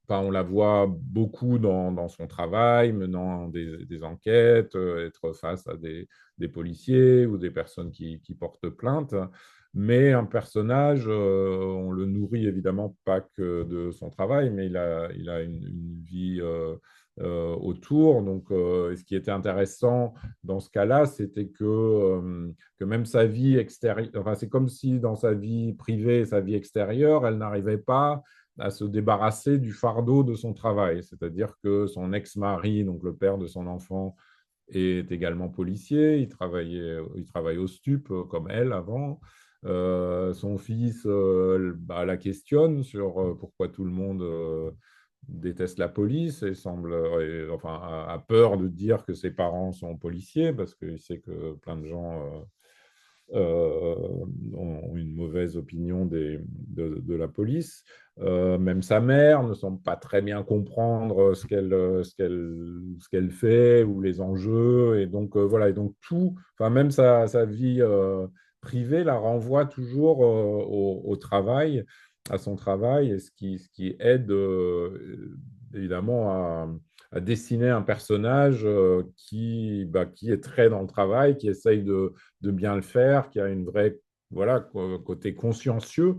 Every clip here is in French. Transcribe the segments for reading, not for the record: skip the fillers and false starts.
enfin, on la voit beaucoup dans son travail, menant des enquêtes, être face à des policiers ou des personnes qui portent plainte. Mais un personnage, on le nourrit évidemment pas que de son travail, mais il a une vie autour. Donc, ce qui était intéressant dans ce cas-là, c'était que même sa vie extérieure, enfin, c'est comme si dans sa vie privée et sa vie extérieure, elle n'arrivait pas à se débarrasser du fardeau de son travail. C'est-à-dire que son ex-mari, donc le père de son enfant, est également policier. Il travaille au STUP comme elle avant. Son fils bah, la questionne sur pourquoi tout le monde déteste la police et enfin, a peur de dire que ses parents sont policiers parce qu'il sait que plein de gens ont une mauvaise opinion de la police. Même sa mère ne semble pas très bien comprendre ce qu'elle fait ou les enjeux. Et donc, voilà. Et donc, tout, enfin, même sa vie privée la renvoie toujours au travail, à son travail, et ce qui aide évidemment à dessiner un personnage qui est très dans le travail, qui essaye de bien le faire, qui a une vraie, voilà, côté consciencieux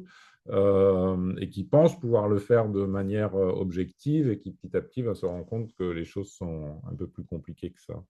et qui pense pouvoir le faire de manière objective et qui petit à petit va se rendre compte que les choses sont un peu plus compliquées que ça.